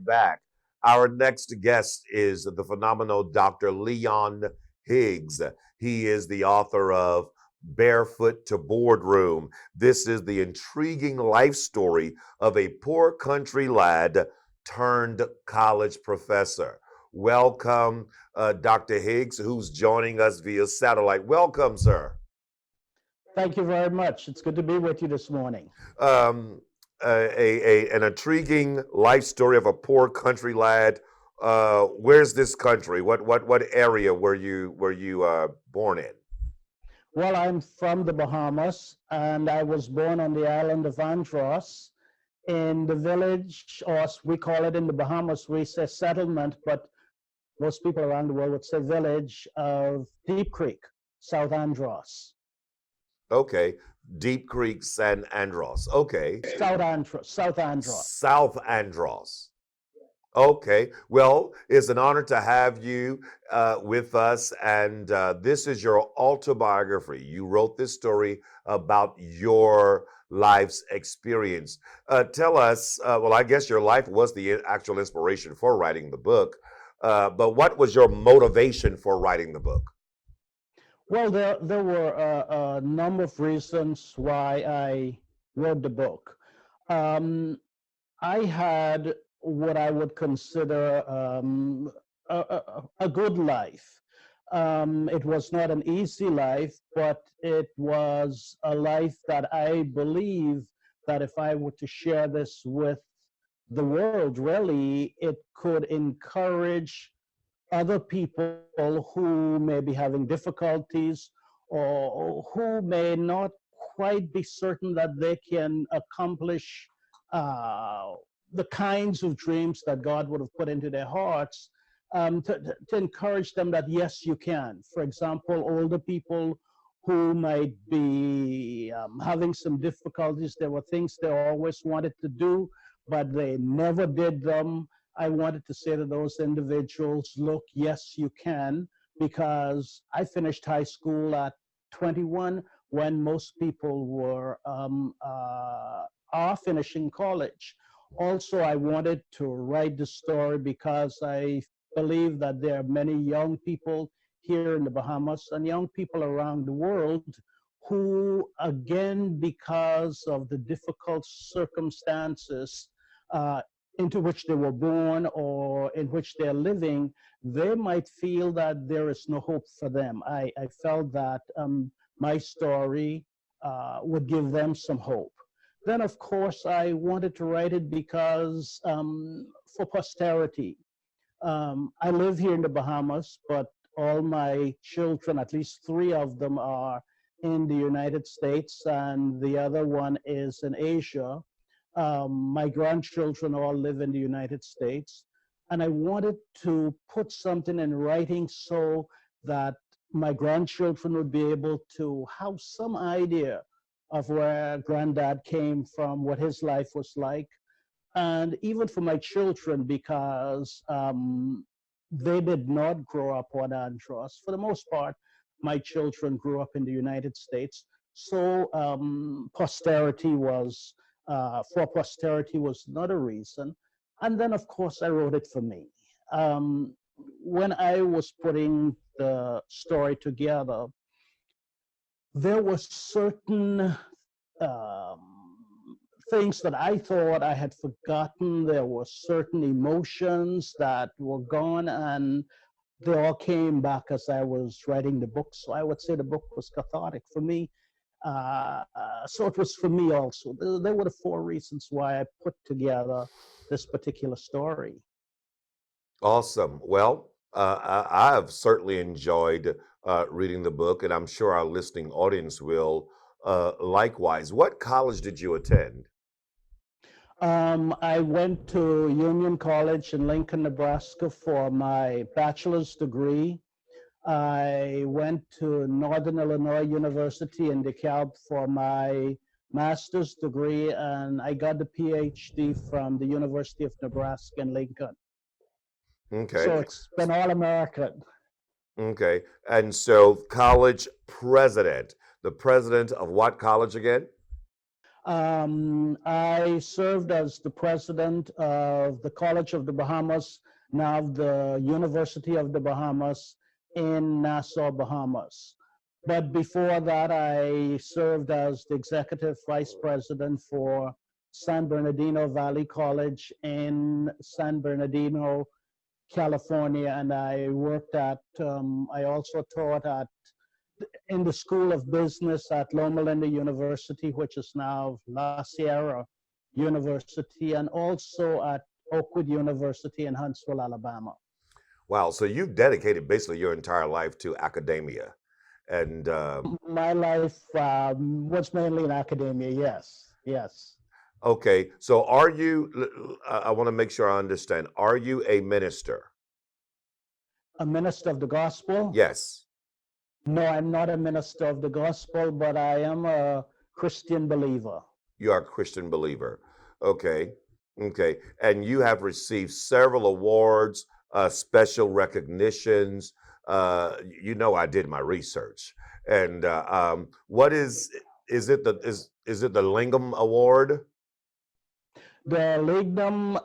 back. Our next guest is the phenomenal Dr. Leon Higgs. He is the author of Barefoot to Boardroom. This is the intriguing life story of a poor country lad turned college professor. Welcome, Dr. Higgs, who's joining us via satellite. Welcome, sir. Thank you very much. It's good to be with you this morning. Um, an intriguing life story of a poor country lad. Where's this country? What area were you born in? Well, I'm from the Bahamas, and I was born on the island of Andros in the village, or as we call it in the Bahamas, we say settlement, but most people around the world would say village of Deep Creek, South Andros. Okay, Deep Creek, San Andros. Okay, South Andros, South Andros. South Andros. Okay, well, it's an honor to have you with us, and this is your autobiography. You wrote this story about your life's experience. Tell us, well, I guess your life was the actual inspiration for writing the book, but what was your motivation for writing the book? Well, there were a number of reasons why I wrote the book. Um, I had what I would consider a good life. It was not an easy life, but it was a life that I believe that if I were to share this with the world, really, it could encourage other people who may be having difficulties or who may not quite be certain that they can accomplish uh, the kinds of dreams that God would have put into their hearts, to encourage them that yes, you can. For example, older people who might be having some difficulties, there were things they always wanted to do, but they never did them. I wanted to say to those individuals, look, yes, you can, because I finished high school at 21 when most people are finishing college. Also, I wanted to write the story because I believe that there are many young people here in the Bahamas and young people around the world who, again, because of the difficult circumstances uh, into which they were born or in which they're living, they might feel that there is no hope for them. I felt that my story would give them some hope. Then, of course, I wanted to write it because for posterity. I live here in the Bahamas, but all my children, at least three of them, are in the United States, and the other one is in Asia. My grandchildren all live in the United States, and I wanted to put something in writing so that my grandchildren would be able to have some idea of where granddad came from, what his life was like, and even for my children, because they did not grow up on Andros. For the most part, my children grew up in the United States. So for posterity was not a reason. And then, of course, I wrote it for me. Um, when I was putting the story together, there were certain um, things that I thought I had forgotten. There were certain emotions that were gone, and they all came back as I was writing the book. So I would say the book was cathartic for me. So it was for me also. There were the four reasons why I put together this particular story. Awesome. Well, I have certainly enjoyed reading the book, and I'm sure our listening audience will likewise. What college did you attend? I went to Union College in Lincoln, Nebraska for my bachelor's degree. I went to Northern Illinois University in DeKalb for my master's degree, and I got the PhD from the University of Nebraska in Lincoln. Okay. So it's been all American. Okay. And so, college president, the president of what college again? I served as the president of the College of the Bahamas, now the University of the Bahamas in Nassau, Bahamas. But before that, I served as the executive vice president for San Bernardino Valley College in San Bernardino, California, and I also taught in the School of Business at Loma Linda University, which is now La Sierra University, and also at Oakwood University in Huntsville, Alabama. Wow. So you've dedicated basically your entire life to academia. And My life was mainly in academia, yes, yes. okay, so are you, I want to make sure I understand, are you a minister? A minister of the gospel? Yes. No, I'm not a minister of the gospel, but I am a Christian believer. You are a Christian believer. Okay. Okay. And you have received several awards, special recognitions. You know, I did my research. And what is it the Lingham Award? The Lignum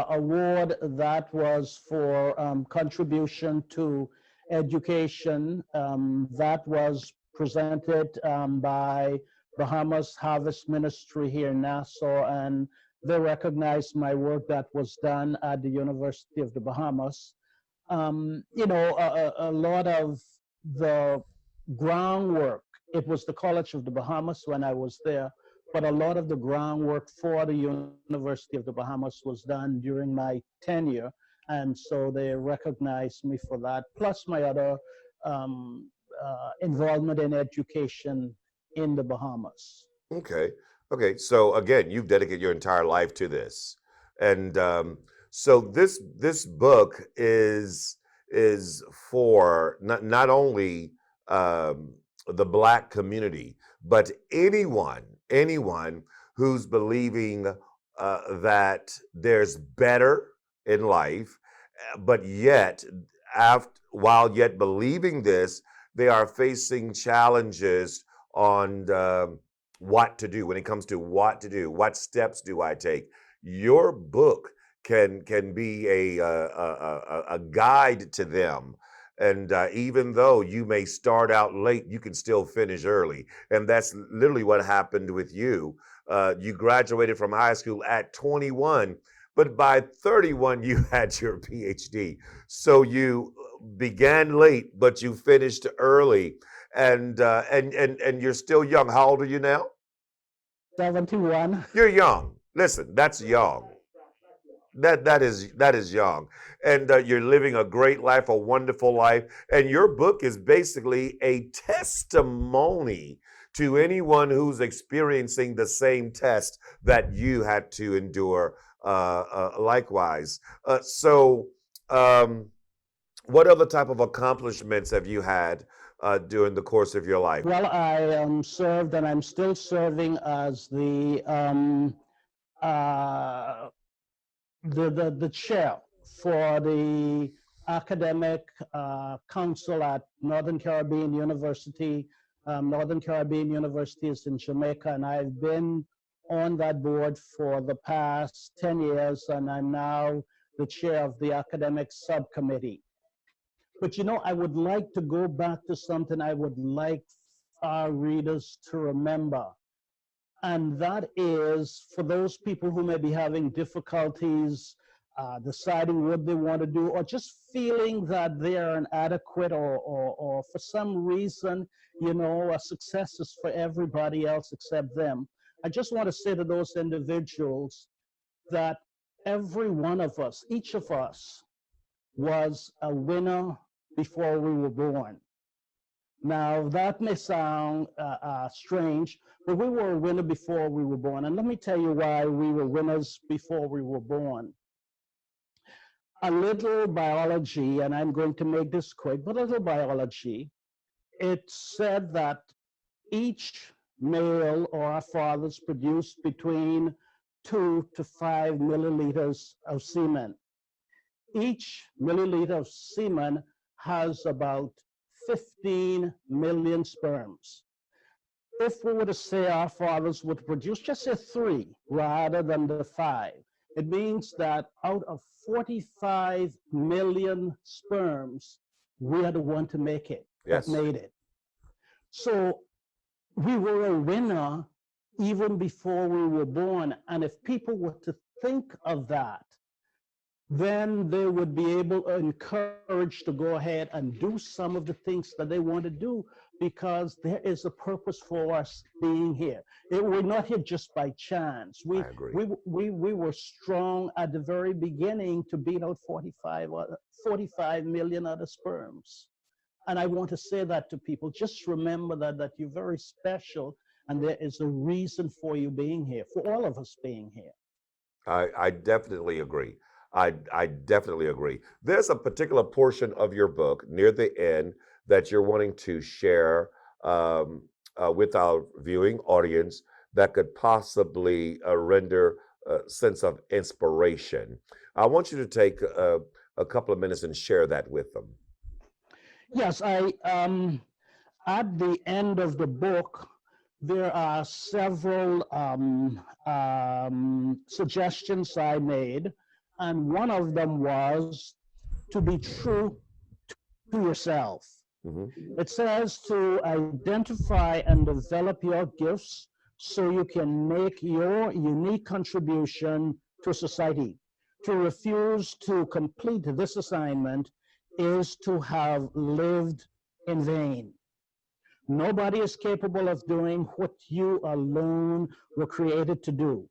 Award, that was for contribution to education, that was presented by Bahamas Harvest Ministry here in Nassau, and they recognized my work that was done at the University of the Bahamas. A lot of the groundwork, it was the College of the Bahamas when I was there, but a lot of the groundwork for the University of the Bahamas was done during my tenure, and so they recognized me for that, plus my other involvement in education in the Bahamas. Okay. Okay. So again, you've dedicated your entire life to this, and so this book is for not only the Black community, but anyone who's believing that there's better in life, but yet after while yet believing this, they are facing challenges on what to do when it comes to what to do. What steps do I take? Your book can be a guide to them. And even though you may start out late, you can still finish early. And that's literally what happened with you. You graduated from high school at 21, but by 31, you had your PhD. So you began late, but you finished early. And you're still young. How old are you now? 71. You're young. Listen, that's young. That is young, and you're living a great life, a wonderful life. And your book is basically a testimony to anyone who's experiencing the same test that you had to endure. Likewise. So, um, what other type of accomplishments have you had during the course of your life? Well, I served and I'm still serving as uh, the chair for the academic council at Northern Caribbean University. Northern Caribbean University is in Jamaica, and I've been on that board for the past 10 years, and I'm now the chair of the academic subcommittee. But I would like to go back to something I would like our readers to remember, and that is for those people who may be having difficulties deciding what they want to do, or just feeling that they are inadequate, or for some reason, a success is for everybody else except them. I just want to say to those individuals that every one of us, each of us, was a winner before we were born. Now, that may sound strange, but we were a winner before we were born. And let me tell you why we were winners before we were born. A little biology, and I'm going to make this quick, but a little biology, it said that each male or our fathers produced between 2 to 5 milliliters of semen. Each milliliter of semen has about 15 million sperms. if we were to say our fathers would produce, just say 3 rather than the 5, it means that out of 45 million sperms, we are the one to make it, that Yes. made it. So we were a winner even before we were born. And if people were to think of that, then they would be able encouraged to go ahead and do some of the things that they want to do, because there is a purpose for us being here. We're not here just by chance. I agree. We were strong at the very beginning to beat out 45 million other sperms. And I want to say that to people. Just remember that you're very special, and there is a reason for you being here, for all of us being here. I definitely agree. I definitely agree. There's a particular portion of your book near the end that you're wanting to share with our viewing audience that could possibly render a sense of inspiration. I want you to take a couple of minutes and share that with them. Yes, at the end of the book, there are several suggestions I made, and one of them was to be true to yourself. Mhm. It says to identify and develop your gifts so you can make your unique contribution to society. To refuse to complete this assignment is to have lived in vain. Nobody is capable of doing what you alone were created to do.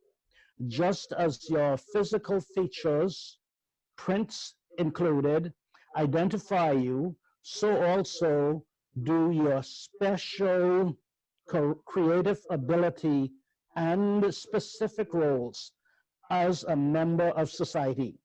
Just as your physical features, prints included, identify you, so also do your special creative ability and specific roles as a member of society.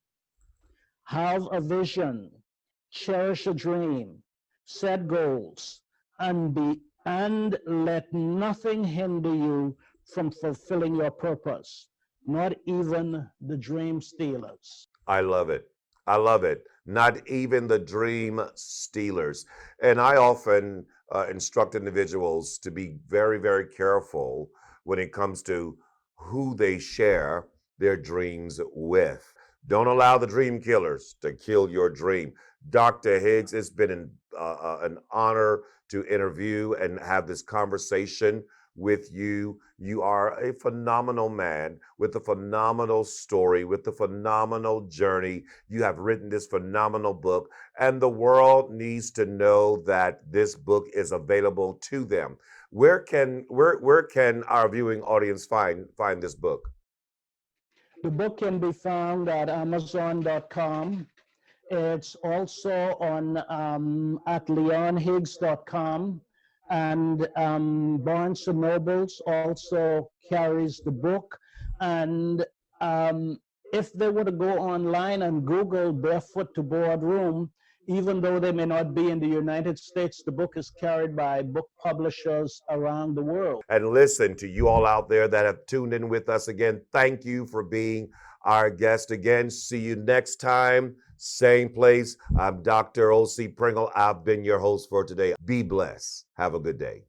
Have a vision, cherish a dream, set goals, and let nothing hinder you from fulfilling your purpose, not even the dream stealers. I love it. I love it. Not even the dream stealers. And I often instruct individuals to be very, very careful when it comes to who they share their dreams with. Don't allow the dream killers to kill your dream. Dr. Higgs, it's been an honor to interview and have this conversation with you. You are a phenomenal man with a phenomenal story, with a phenomenal journey. You have written this phenomenal book, and the world needs to know that this book is available to them. Where can our viewing audience find this book? The book can be found at Amazon.com. It's also on at leonhiggs.com, and Barnes and Nobles also carries the book. And if they were to go online and Google Barefoot to Boardroom, even though they may not be in the United States, the book is carried by book publishers around the world. And listen, to you all out there that have tuned in with us again, thank you for being our guest again. See you next time, same place. I'm Dr. O.C. Pringle. I've been your host for today. Be blessed. Have a good day.